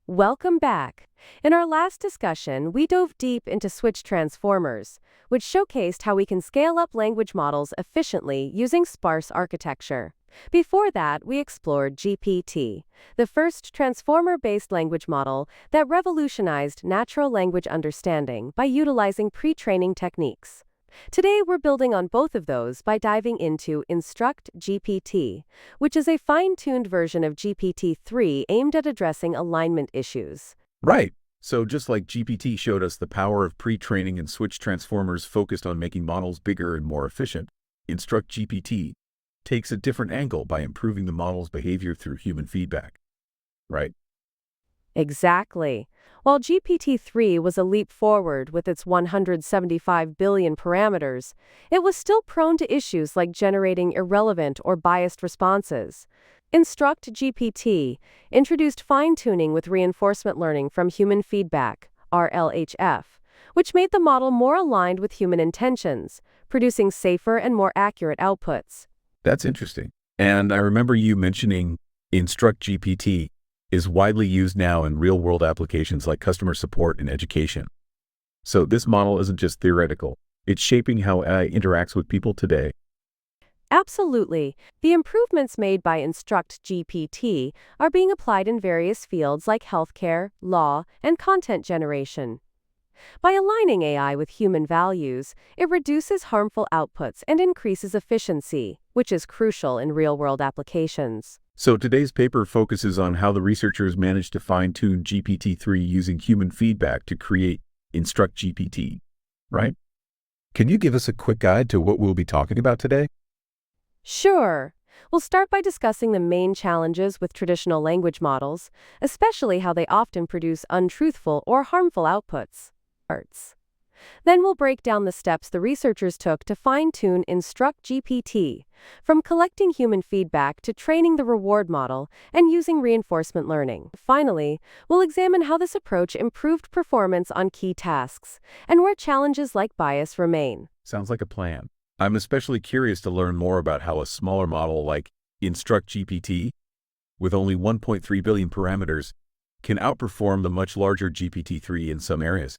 Welcome back. In our last discussion, we dove deep into switch transformers, which showcased how we can scale up language models efficiently using sparse architecture. Before that, we explored GPT, the first transformer-based language model that revolutionized natural language understanding by utilizing pre-training techniques. Today, we're building on both of those by diving into InstructGPT, which is a fine-tuned version of GPT-3 aimed at addressing alignment issues. Right. So just like GPT showed us the power of pre-training and switch transformers focused on making models bigger and more efficient, InstructGPT takes a different angle by improving the model's behavior through human feedback. Right? Exactly. While GPT-3 was a leap forward with its 175 billion parameters, it was still prone to issues like generating irrelevant or biased responses. InstructGPT introduced fine-tuning with reinforcement learning from human feedback, RLHF, which made the model more aligned with human intentions, producing safer and more accurate outputs. That's interesting. And I remember you mentioning InstructGPT is widely used now in real-world applications like customer support and education. So this model isn't just theoretical. It's shaping how AI interacts with people today. Absolutely. The improvements made by InstructGPT are being applied in various fields like healthcare, law, and content generation. By aligning AI with human values, it reduces harmful outputs and increases efficiency, which is crucial in real-world applications. So today's paper focuses on how the researchers managed to fine-tune GPT-3 using human feedback to create InstructGPT, right? Can you give us a quick guide to what we'll be talking about today? Sure. We'll start by discussing the main challenges with traditional language models, especially how they often produce untruthful or harmful outputs. Then we'll break down the steps the researchers took to fine-tune InstructGPT, from collecting human feedback to training the reward model and using reinforcement learning. Finally, we'll examine how this approach improved performance on key tasks and where challenges like bias remain. Sounds like a plan. I'm especially curious to learn more about how a smaller model like InstructGPT, with only 1.3 billion parameters, can outperform the much larger GPT-3 in some areas.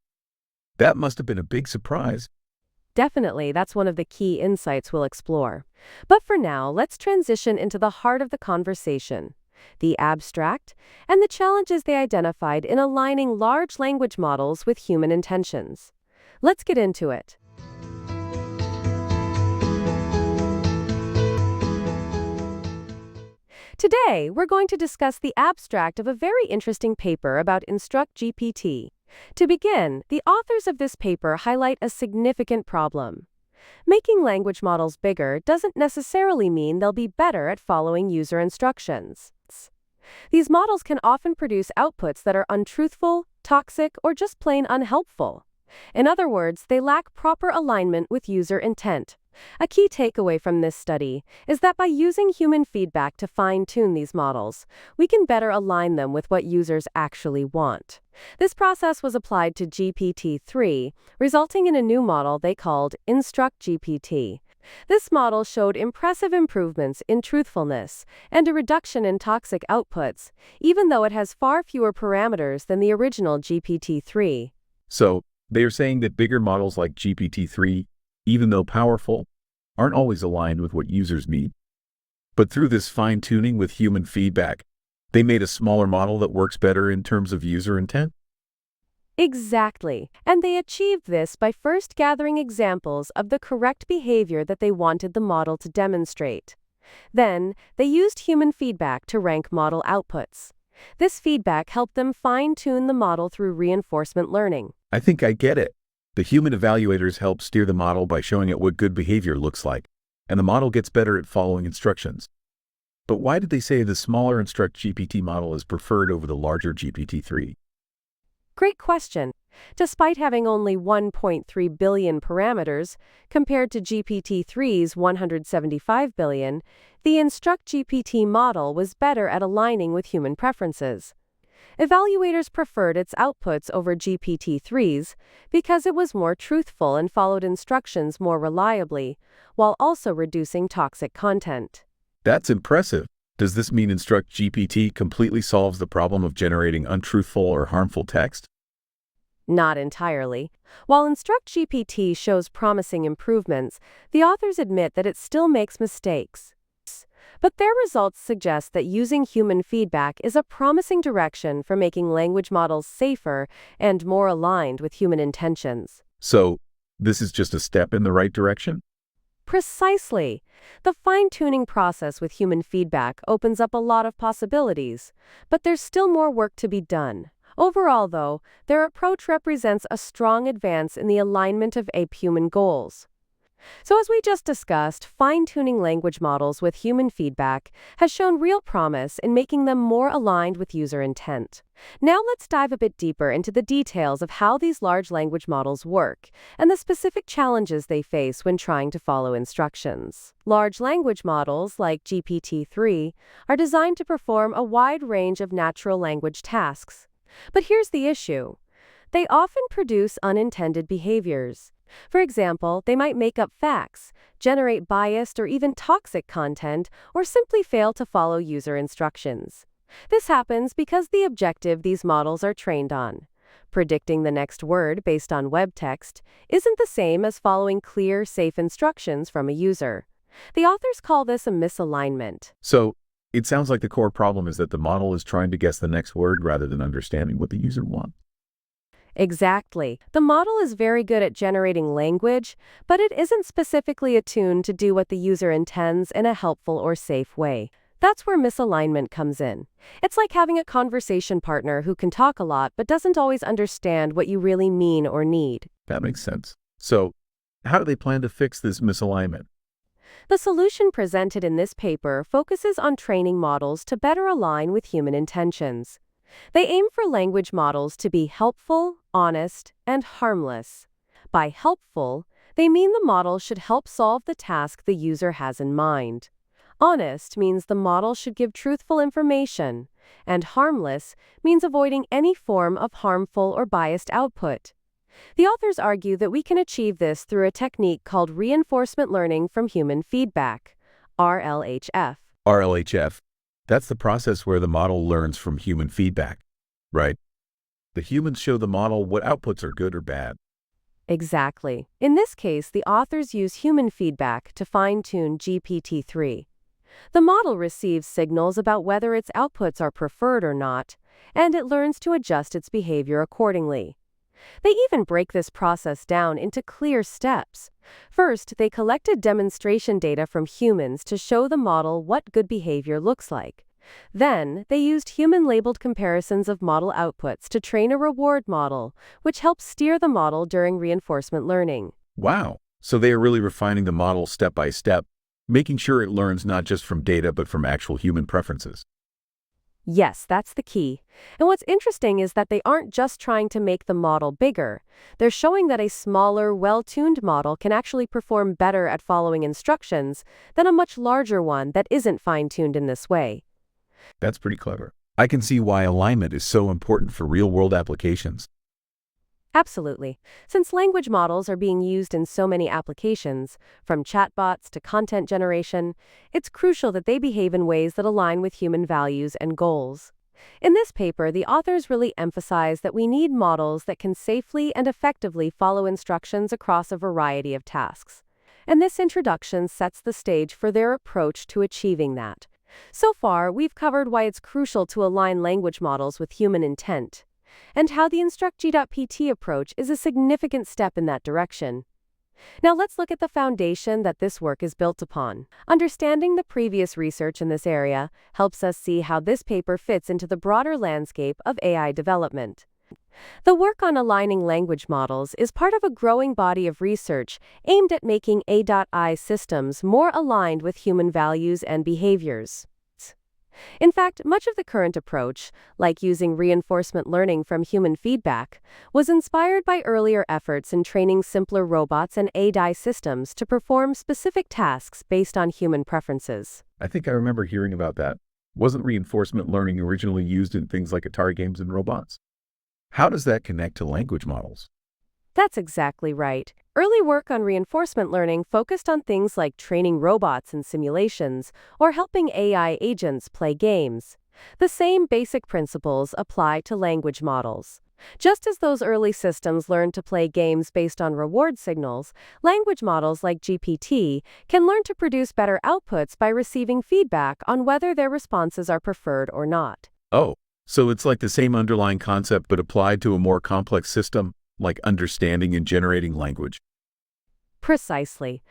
That must have been a big surprise. Definitely, that's one of the key insights we'll explore. But for now, let's transition into the heart of the conversation, the abstract, and the challenges they identified in aligning large language models with human intentions. Let's get into it. Today, we're going to discuss the abstract of a very interesting paper about InstructGPT. To begin, the authors of this paper highlight a significant problem. Making language models bigger doesn't necessarily mean they'll be better at following user instructions. These models can often produce outputs that are untruthful, toxic, or just plain unhelpful. In other words, they lack proper alignment with user intent. A key takeaway from this study is that by using human feedback to fine-tune these models, we can better align them with what users actually want. This process was applied to GPT-3, resulting in a new model they called InstructGPT. This model showed impressive improvements in truthfulness and a reduction in toxic outputs, even though it has far fewer parameters than the original GPT-3. So they are saying that bigger models like GPT-3, even though powerful, aren't always aligned with what users need. But through this fine-tuning with human feedback, they made a smaller model that works better in terms of user intent? Exactly. And they achieved this by first gathering examples of the correct behavior that they wanted the model to demonstrate. Then, they used human feedback to rank model outputs. This feedback helped them fine-tune the model through reinforcement learning. I think I get it. The human evaluators help steer the model by showing it what good behavior looks like, and the model gets better at following instructions. But why did they say the smaller InstructGPT model is preferred over the larger GPT-3? Great question. Despite having only 1.3 billion parameters, compared to GPT-3's 175 billion, the InstructGPT model was better at aligning with human preferences. Evaluators preferred its outputs over GPT-3's because it was more truthful and followed instructions more reliably, while also reducing toxic content. That's impressive. Does this mean InstructGPT completely solves the problem of generating untruthful or harmful text? Not entirely. While InstructGPT shows promising improvements, the authors admit that it still makes mistakes. But their results suggest that using human feedback is a promising direction for making language models safer and more aligned with human intentions. So, this is just a step in the right direction? Precisely. The fine-tuning process with human feedback opens up a lot of possibilities, but there's still more work to be done. Overall, though, their approach represents a strong advance in the alignment of ape-human goals. So as we just discussed, fine-tuning language models with human feedback has shown real promise in making them more aligned with user intent. Now let's dive a bit deeper into the details of how these large language models work and the specific challenges they face when trying to follow instructions. Large language models, like GPT-3, are designed to perform a wide range of natural language tasks. But here's the issue. They often produce unintended behaviors. For example, they might make up facts, generate biased or even toxic content, or simply fail to follow user instructions. This happens because the objective these models are trained on, predicting the next word based on web text, isn't the same as following clear, safe instructions from a user. The authors call this a misalignment. So, it sounds like the core problem is that the model is trying to guess the next word rather than understanding what the user wants. Exactly. The model is very good at generating language, but it isn't specifically attuned to do what the user intends in a helpful or safe way. That's where misalignment comes in. It's like having a conversation partner who can talk a lot but doesn't always understand what you really mean or need. That makes sense. So, how do they plan to fix this misalignment? The solution presented in this paper focuses on training models to better align with human intentions. They aim for language models to be helpful, honest, and harmless. By helpful, they mean the model should help solve the task the user has in mind. Honest means the model should give truthful information, and harmless means avoiding any form of harmful or biased output. The authors argue that we can achieve this through a technique called reinforcement learning from human feedback, RLHF. RLHF. That's the process where the model learns from human feedback, right? The humans show the model what outputs are good or bad. Exactly. In this case, the authors use human feedback to fine-tune GPT-3. The model receives signals about whether its outputs are preferred or not, and it learns to adjust its behavior accordingly. They even break this process down into clear steps. First, they collected demonstration data from humans to show the model what good behavior looks like. Then, they used human-labeled comparisons of model outputs to train a reward model, which helps steer the model during reinforcement learning. Wow! So they are really refining the model step by step, making sure it learns not just from data but from actual human preferences. Yes, that's the key. And what's interesting is that they aren't just trying to make the model bigger. They're showing that a smaller, well-tuned model can actually perform better at following instructions than a much larger one that isn't fine-tuned in this way. That's pretty clever. I can see why alignment is so important for real-world applications. Absolutely. Since language models are being used in so many applications, from chatbots to content generation, it's crucial that they behave in ways that align with human values and goals. In this paper, the authors really emphasize that we need models that can safely and effectively follow instructions across a variety of tasks. And this introduction sets the stage for their approach to achieving that. So far, we've covered why it's crucial to align language models with human intent, and how the InstructGPT approach is a significant step in that direction. Now let's look at the foundation that this work is built upon. Understanding the previous research in this area helps us see how this paper fits into the broader landscape of AI development. The work on aligning language models is part of a growing body of research aimed at making AI systems more aligned with human values and behaviors. In fact, much of the current approach, like using reinforcement learning from human feedback, was inspired by earlier efforts in training simpler robots and AI systems to perform specific tasks based on human preferences. I think I remember hearing about that. Wasn't reinforcement learning originally used in things like Atari games and robots? How does that connect to language models? That's exactly right. Early work on reinforcement learning focused on things like training robots in simulations or helping AI agents play games. The same basic principles apply to language models. Just as those early systems learned to play games based on reward signals, language models like GPT can learn to produce better outputs by receiving feedback on whether their responses are preferred or not. Oh, so it's like the same underlying concept but applied to a more complex system, like understanding and generating language. Precisely.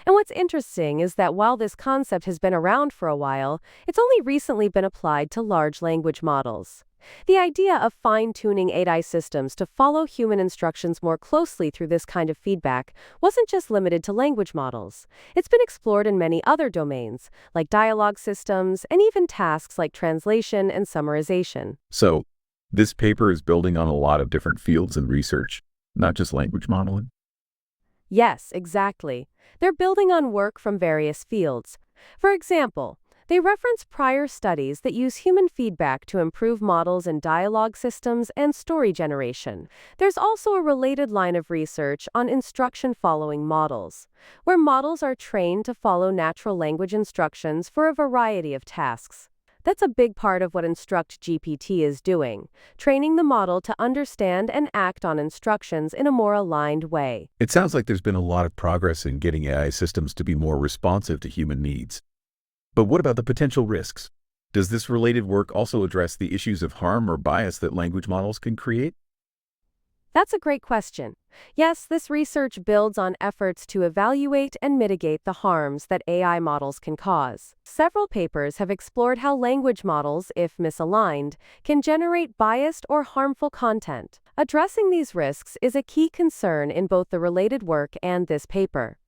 And what's interesting is that while this concept has been around for a while, it's only recently been applied to large language models. The idea of fine-tuning AI systems to follow human instructions more closely through this kind of feedback wasn't just limited to language models. It's been explored in many other domains, like dialogue systems and even tasks like translation and summarization. So, this paper is building on a lot of different fields and research, not just language modeling. Yes, exactly. They're building on work from various fields. For example, they reference prior studies that use human feedback to improve models in dialogue systems and story generation. There's also a related line of research on instruction-following models, where models are trained to follow natural language instructions for a variety of tasks. That's a big part of what InstructGPT is doing, training the model to understand and act on instructions in a more aligned way. It sounds like there's been a lot of progress in getting AI systems to be more responsive to human needs. But what about the potential risks? Does this related work also address the issues of harm or bias that language models can create? That's a great question. Yes, this research builds on efforts to evaluate and mitigate the harms that AI models can cause. Several papers have explored how language models, if misaligned, can generate biased or harmful content. Addressing these risks is a key concern in both the related work and this paper.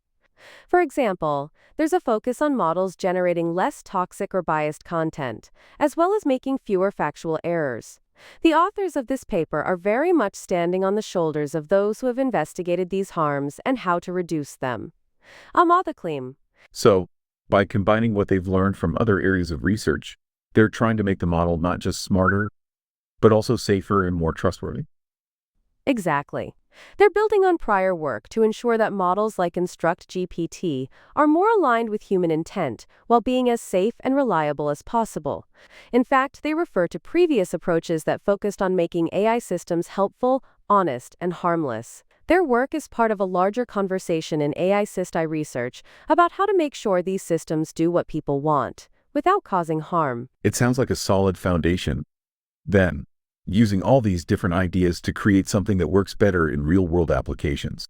For example, there's a focus on models generating less toxic or biased content, as well as making fewer factual errors. The authors of this paper are very much standing on the shoulders of those who have investigated these harms and how to reduce them. Amadaklim. So, by combining what they've learned from other areas of research, they're trying to make the model not just smarter, but also safer and more trustworthy. Exactly. They're building on prior work to ensure that models like InstructGPT are more aligned with human intent while being as safe and reliable as possible. In fact, they refer to previous approaches that focused on making AI systems helpful, honest, and harmless. Their work is part of a larger conversation in AI SysTI research about how to make sure these systems do what people want, without causing harm. It sounds like a solid foundation. Then, using all these different ideas to create something that works better in real-world applications.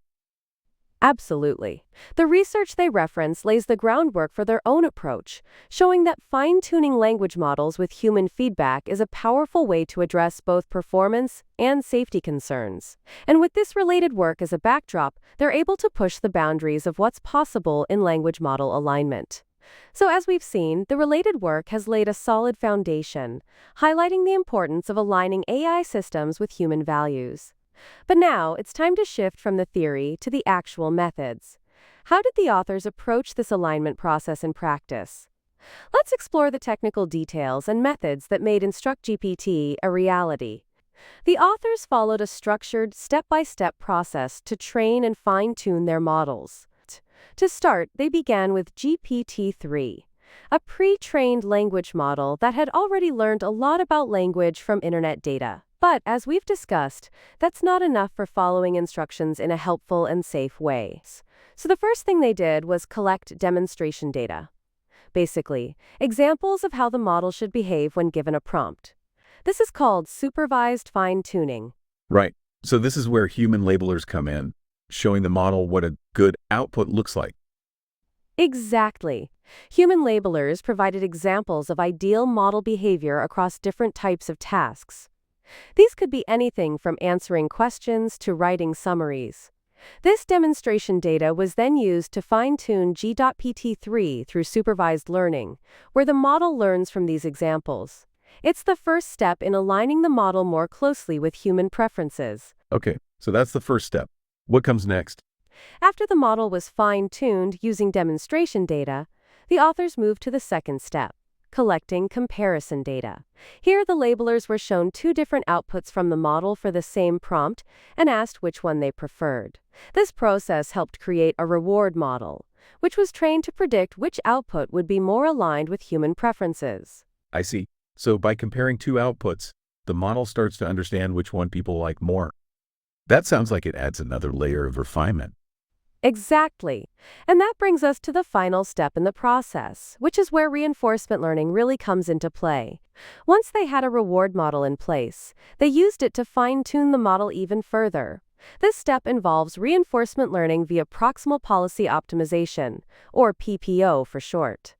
Absolutely. The research they reference lays the groundwork for their own approach, showing that fine-tuning language models with human feedback is a powerful way to address both performance and safety concerns. And with this related work as a backdrop, they're able to push the boundaries of what's possible in language model alignment. So as we've seen, the related work has laid a solid foundation, highlighting the importance of aligning AI systems with human values. But now, it's time to shift from the theory to the actual methods. How did the authors approach this alignment process in practice? Let's explore the technical details and methods that made InstructGPT a reality. The authors followed a structured, step-by-step process to train and fine-tune their models. To start, they began with GPT-3, a pre-trained language model that had already learned a lot about language from internet data. But, as we've discussed, that's not enough for following instructions in a helpful and safe way. So the first thing they did was collect demonstration data. Basically, examples of how the model should behave when given a prompt. This is called supervised fine-tuning. Right. So this is where human labelers come in, showing the model what a good output looks like. Exactly. Human labelers provided examples of ideal model behavior across different types of tasks. These could be anything from answering questions to writing summaries. This demonstration data was then used to fine-tune GPT-3 through supervised learning, where the model learns from these examples. It's the first step in aligning the model more closely with human preferences. Okay, so that's the first step. What comes next? After the model was fine-tuned using demonstration data, the authors moved to the second step, collecting comparison data. Here, the labelers were shown two different outputs from the model for the same prompt and asked which one they preferred. This process helped create a reward model, which was trained to predict which output would be more aligned with human preferences. I see. So by comparing two outputs, the model starts to understand which one people like more. That sounds like it adds another layer of refinement. Exactly. And that brings us to the final step in the process, which is where reinforcement learning really comes into play. Once they had a reward model in place, they used it to fine-tune the model even further. This step involves reinforcement learning via proximal policy optimization, or PPO for short.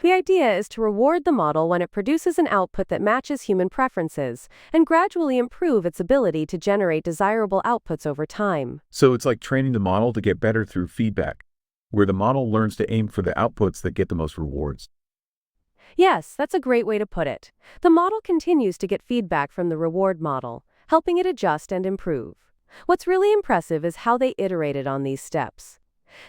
The idea is to reward the model when it produces an output that matches human preferences and gradually improve its ability to generate desirable outputs over time. So it's like training the model to get better through feedback, where the model learns to aim for the outputs that get the most rewards. Yes, that's a great way to put it. The model continues to get feedback from the reward model, helping it adjust and improve. What's really impressive is how they iterated on these steps.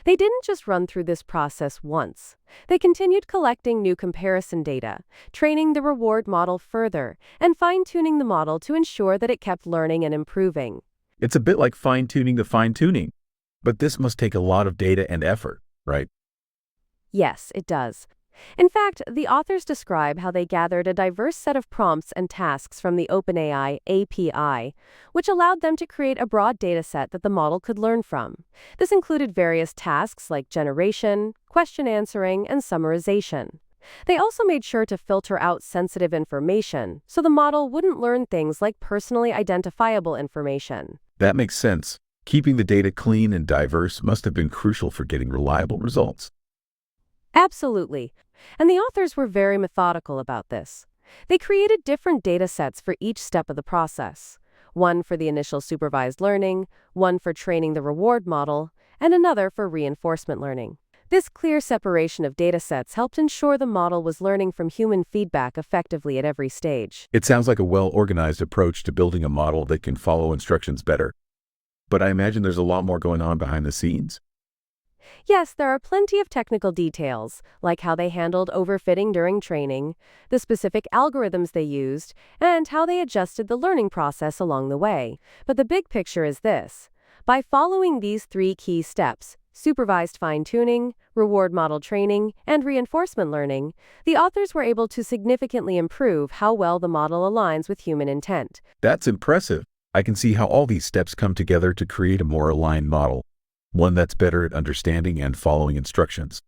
They didn't just run through this process once. They continued collecting new comparison data, training the reward model further, and fine-tuning the model to ensure that it kept learning and improving. It's a bit like fine-tuning the fine-tuning, but this must take a lot of data and effort, right? Yes, it does. In fact, the authors describe how they gathered a diverse set of prompts and tasks from the OpenAI API, which allowed them to create a broad dataset that the model could learn from. This included various tasks like generation, question answering, and summarization. They also made sure to filter out sensitive information, so the model wouldn't learn things like personally identifiable information. That makes sense. Keeping the data clean and diverse must have been crucial for getting reliable results. Absolutely. And the authors were very methodical about this. They created different data sets for each step of the process. One for the initial supervised learning, one for training the reward model, and another for reinforcement learning. This clear separation of data sets helped ensure the model was learning from human feedback effectively at every stage. It sounds like a well-organized approach to building a model that can follow instructions better. But I imagine there's a lot more going on behind the scenes. Yes, there are plenty of technical details, like how they handled overfitting during training, the specific algorithms they used, and how they adjusted the learning process along the way. But the big picture is this. By following these three key steps, supervised fine-tuning, reward model training, and reinforcement learning, the authors were able to significantly improve how well the model aligns with human intent. That's impressive. I can see how all these steps come together to create a more aligned model, one that's better at understanding and following instructions.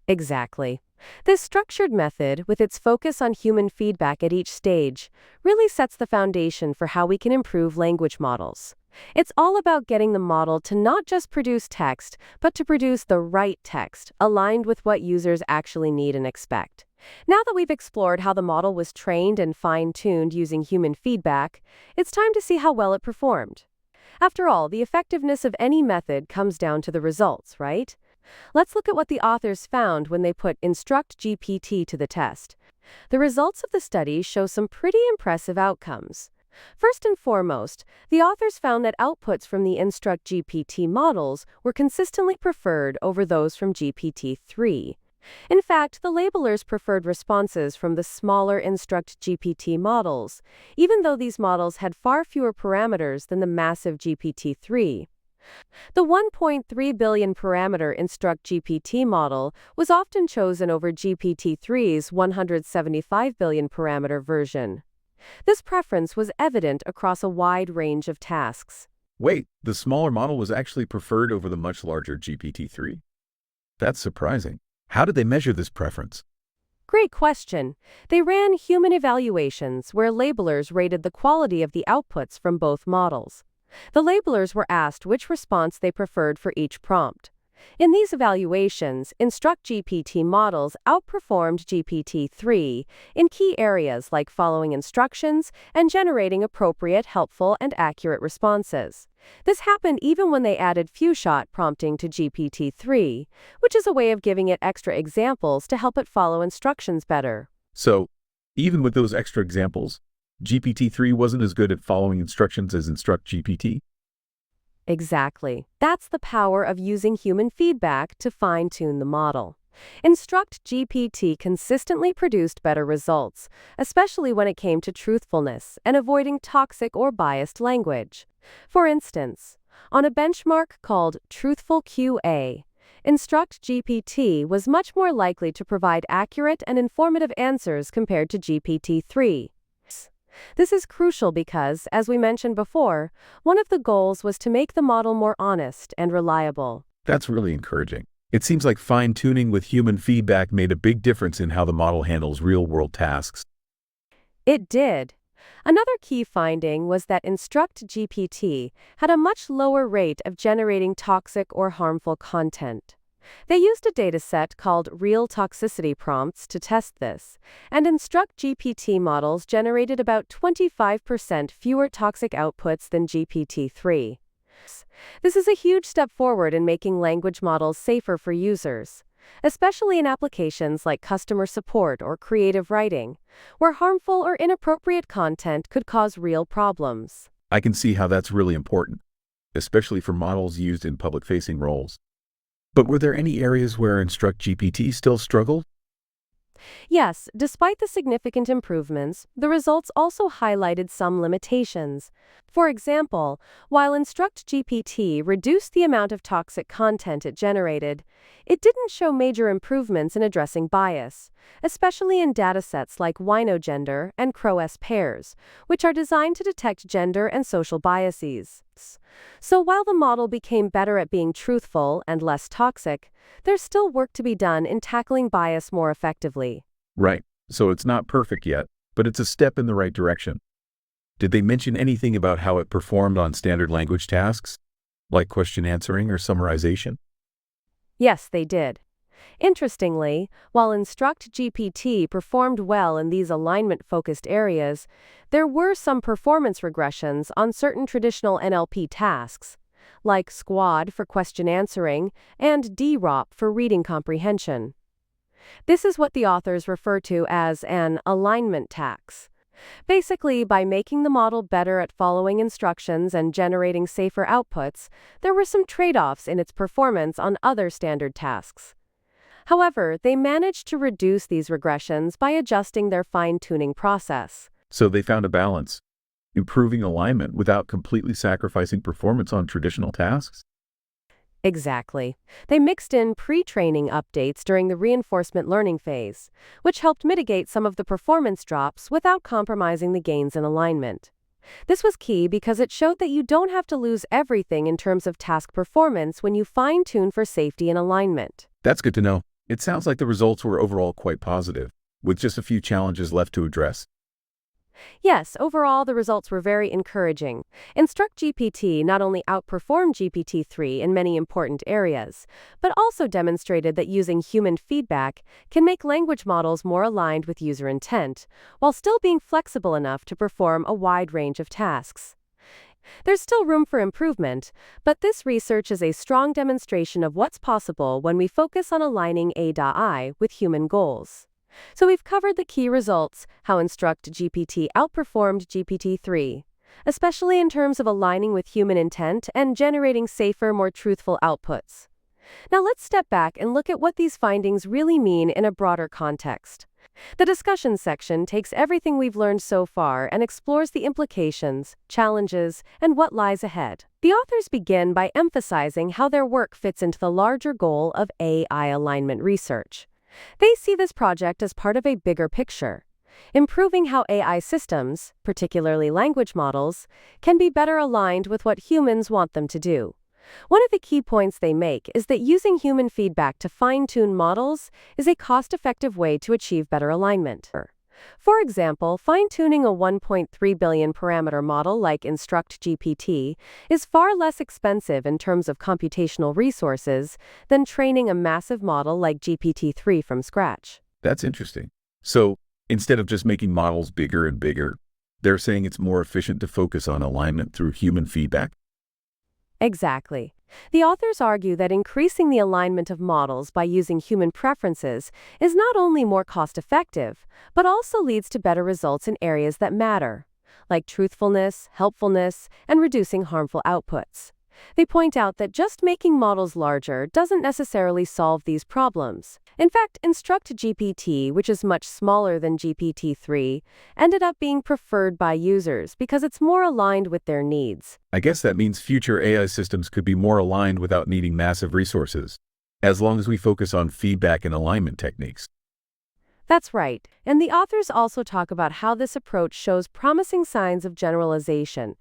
Exactly. This structured method, with its focus on human feedback at each stage, really sets the foundation for how we can improve language models. It's all about getting the model to not just produce text, but to produce the right text, aligned with what users actually need and expect. Now that we've explored how the model was trained and fine-tuned using human feedback, it's time to see how well it performed. After all, the effectiveness of any method comes down to the results, right? Let's look at what the authors found when they put InstructGPT to the test. The results of the study show some pretty impressive outcomes. First and foremost, the authors found that outputs from the InstructGPT models were consistently preferred over those from GPT-3. In fact, the labelers preferred responses from the smaller InstructGPT models, even though these models had far fewer parameters than the massive GPT-3. The 1.3 billion parameter InstructGPT model was often chosen over GPT-3's 175 billion parameter version. This preference was evident across a wide range of tasks. Wait, the smaller model was actually preferred over the much larger GPT-3? That's surprising. How did they measure this preference? Great question. They ran human evaluations where labelers rated the quality of the outputs from both models. The labelers were asked which response they preferred for each prompt. In these evaluations, InstructGPT models outperformed GPT-3 in key areas like following instructions and generating appropriate, helpful, and accurate responses. This happened even when they added few-shot prompting to GPT-3, which is a way of giving it extra examples to help it follow instructions better. So, even with those extra examples, GPT-3 wasn't as good at following instructions as InstructGPT? Exactly. That's the power of using human feedback to fine-tune the model. InstructGPT consistently produced better results, especially when it came to truthfulness and avoiding toxic or biased language. For instance, on a benchmark called Truthful QA, InstructGPT was much more likely to provide accurate and informative answers compared to GPT-3. This is crucial because, as we mentioned before, one of the goals was to make the model more honest and reliable. That's really encouraging. It seems like fine-tuning with human feedback made a big difference in how the model handles real-world tasks. It did. Another key finding was that InstructGPT had a much lower rate of generating toxic or harmful content. They used a dataset called real toxicity prompts to test this, and InstructGPT models generated about 25% fewer toxic outputs than GPT-3. This is a huge step forward in making language models safer for users, especially in applications like customer support or creative writing, where harmful or inappropriate content could cause real problems. I can see how that's really important, especially for models used in public-facing roles. But were there any areas where InstructGPT still struggled? Yes, despite the significant improvements, the results also highlighted some limitations. For example, while InstructGPT reduced the amount of toxic content it generated, it didn't show major improvements in addressing bias, especially in datasets like winogender and crow-S pairs, which are designed to detect gender and social biases. So while the model became better at being truthful and less toxic, there's still work to be done in tackling bias more effectively. Right. So it's not perfect yet, but it's a step in the right direction. Did they mention anything about how it performed on standard language tasks, like question answering or summarization? Yes, they did. Interestingly, while InstructGPT performed well in these alignment-focused areas, there were some performance regressions on certain traditional NLP tasks, like SQUAD for question answering and DROP for reading comprehension. This is what the authors refer to as an alignment tax. Basically, by making the model better at following instructions and generating safer outputs, there were some trade-offs in its performance on other standard tasks. However, they managed to reduce these regressions by adjusting their fine-tuning process. So they found a balance, improving alignment without completely sacrificing performance on traditional tasks? Exactly. They mixed in pre-training updates during the reinforcement learning phase, which helped mitigate some of the performance drops without compromising the gains in alignment. This was key because it showed that you don't have to lose everything in terms of task performance when you fine-tune for safety and alignment. That's good to know. It sounds like the results were overall quite positive, with just a few challenges left to address. Yes, overall, the results were very encouraging. InstructGPT not only outperformed GPT-3 in many important areas, but also demonstrated that using human feedback can make language models more aligned with user intent, while still being flexible enough to perform a wide range of tasks. There's still room for improvement, but this research is a strong demonstration of what's possible when we focus on aligning AI with human goals. So we've covered the key results, how InstructGPT outperformed GPT-3, especially in terms of aligning with human intent and generating safer, more truthful outputs. Now let's step back and look at what these findings really mean in a broader context. The discussion section takes everything we've learned so far and explores the implications, challenges, and what lies ahead. The authors begin by emphasizing how their work fits into the larger goal of AI alignment research. They see this project as part of a bigger picture, improving how AI systems, particularly language models, can be better aligned with what humans want them to do. One of the key points they make is that using human feedback to fine-tune models is a cost-effective way to achieve better alignment. For example, fine-tuning a 1.3 billion parameter model like InstructGPT is far less expensive in terms of computational resources than training a massive model like GPT-3 from scratch. That's interesting. So instead of just making models bigger and bigger, they're saying it's more efficient to focus on alignment through human feedback? Exactly. The authors argue that increasing the alignment of models by using human preferences is not only more cost-effective, but also leads to better results in areas that matter, like truthfulness, helpfulness, and reducing harmful outputs. They point out that just making models larger doesn't necessarily solve these problems. In fact, InstructGPT, which is much smaller than GPT-3, ended up being preferred by users because it's more aligned with their needs. I guess that means future AI systems could be more aligned without needing massive resources, as long as we focus on feedback and alignment techniques. That's right. And the authors also talk about how this approach shows promising signs of generalization.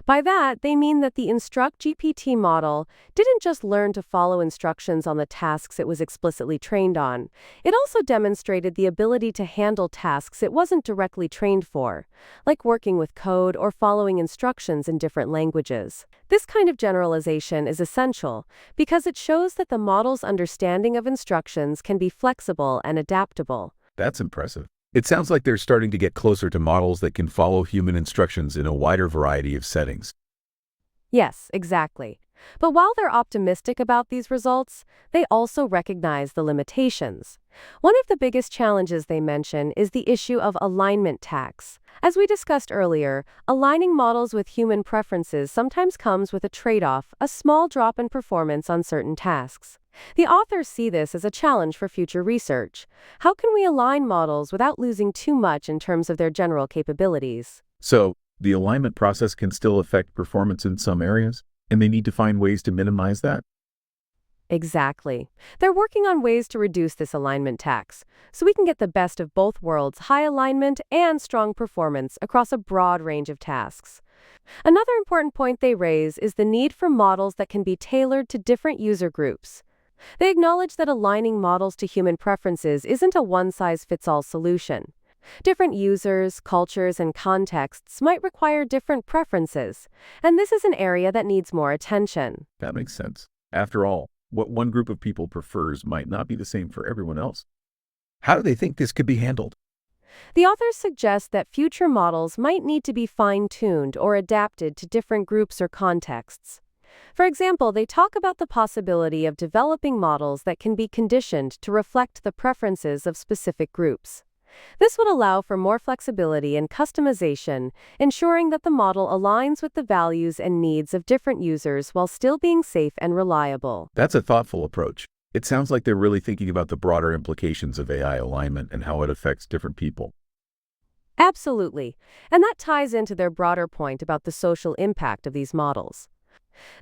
By that, they mean that the InstructGPT model didn't just learn to follow instructions on the tasks it was explicitly trained on. It also demonstrated the ability to handle tasks it wasn't directly trained for, like working with code or following instructions in different languages. This kind of generalization is essential because it shows that the model's understanding of instructions can be flexible and adaptable. That's impressive. It sounds like they're starting to get closer to models that can follow human instructions in a wider variety of settings. Yes, exactly. But while they're optimistic about these results, they also recognize the limitations. One of the biggest challenges they mention is the issue of alignment tax. As we discussed earlier, aligning models with human preferences sometimes comes with a trade-off, a small drop in performance on certain tasks. The authors see this as a challenge for future research. How can we align models without losing too much in terms of their general capabilities? So, the alignment process can still affect performance in some areas, and they need to find ways to minimize that? Exactly. They're working on ways to reduce this alignment tax, so we can get the best of both worlds, high alignment and strong performance across a broad range of tasks. Another important point they raise is the need for models that can be tailored to different user groups. They acknowledge that aligning models to human preferences isn't a one-size-fits-all solution. Different users, cultures, and contexts might require different preferences, and this is an area that needs more attention. That makes sense. After all, what one group of people prefers might not be the same for everyone else. How do they think this could be handled? The authors suggest that future models might need to be fine-tuned or adapted to different groups or contexts. For example, they talk about the possibility of developing models that can be conditioned to reflect the preferences of specific groups. This would allow for more flexibility and customization, ensuring that the model aligns with the values and needs of different users while still being safe and reliable. That's a thoughtful approach. It sounds like they're really thinking about the broader implications of AI alignment and how it affects different people. Absolutely. And that ties into their broader point about the social impact of these models.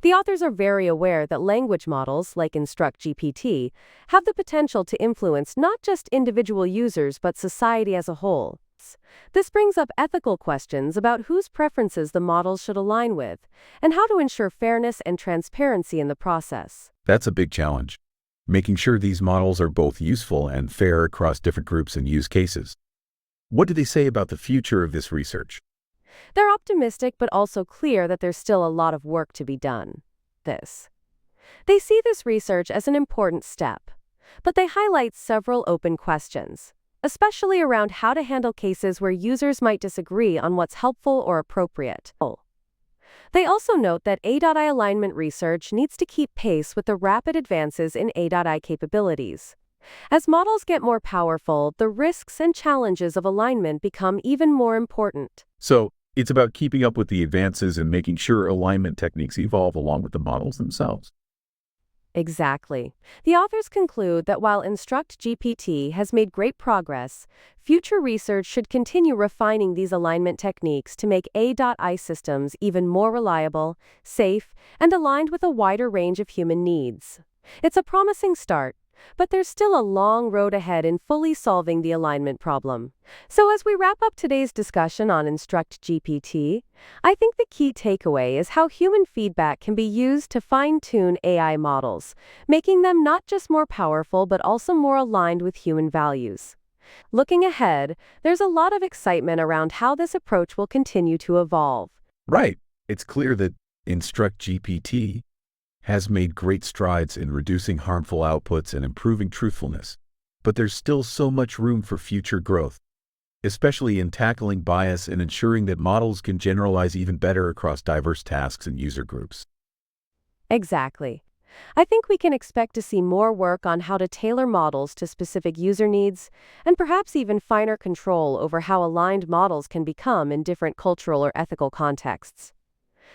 The authors are very aware that language models, like InstructGPT, have the potential to influence not just individual users but society as a whole. This brings up ethical questions about whose preferences the models should align with, and how to ensure fairness and transparency in the process. That's a big challenge, making sure these models are both useful and fair across different groups and use cases. What do they say about the future of this research? They're optimistic but also clear that there's still a lot of work to be done. They see this research as an important step, but they highlight several open questions, especially around how to handle cases where users might disagree on what's helpful or appropriate. They also note that AI alignment research needs to keep pace with the rapid advances in AI capabilities. As models get more powerful, the risks and challenges of alignment become even more important. So, it's about keeping up with the advances and making sure alignment techniques evolve along with the models themselves. Exactly. The authors conclude that while InstructGPT has made great progress, future research should continue refining these alignment techniques to make AI systems even more reliable, safe, and aligned with a wider range of human needs. It's a promising start, but there's still a long road ahead in fully solving the alignment problem. So as we wrap up today's discussion on InstructGPT, I think the key takeaway is how human feedback can be used to fine-tune AI models, making them not just more powerful but also more aligned with human values. Looking ahead, there's a lot of excitement around how this approach will continue to evolve. Right. It's clear that InstructGPT has made great strides in reducing harmful outputs and improving truthfulness. But there's still so much room for future growth, especially in tackling bias and ensuring that models can generalize even better across diverse tasks and user groups. Exactly. I think we can expect to see more work on how to tailor models to specific user needs, and perhaps even finer control over how aligned models can become in different cultural or ethical contexts.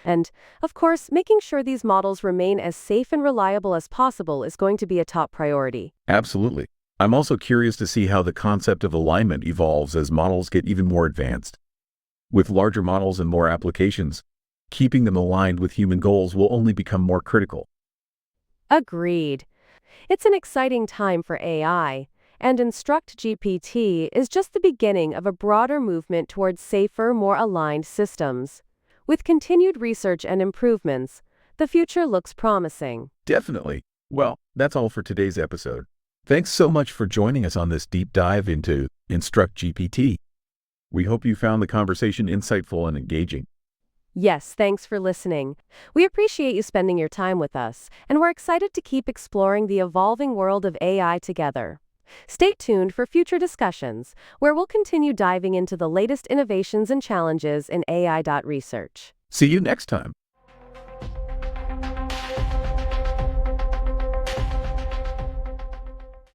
And, of course, making sure these models remain as safe and reliable as possible is going to be a top priority. Absolutely. I'm also curious to see how the concept of alignment evolves as models get even more advanced. With larger models and more applications, keeping them aligned with human goals will only become more critical. Agreed. It's an exciting time for AI, and InstructGPT is just the beginning of a broader movement towards safer, more aligned systems. With continued research and improvements, the future looks promising. Definitely. Well, that's all for today's episode. Thanks so much for joining us on this deep dive into InstructGPT. We hope you found the conversation insightful and engaging. Yes, thanks for listening. We appreciate you spending your time with us, and we're excited to keep exploring the evolving world of AI together. Stay tuned for future discussions, where we'll continue diving into the latest innovations and challenges in AI research. See you next time.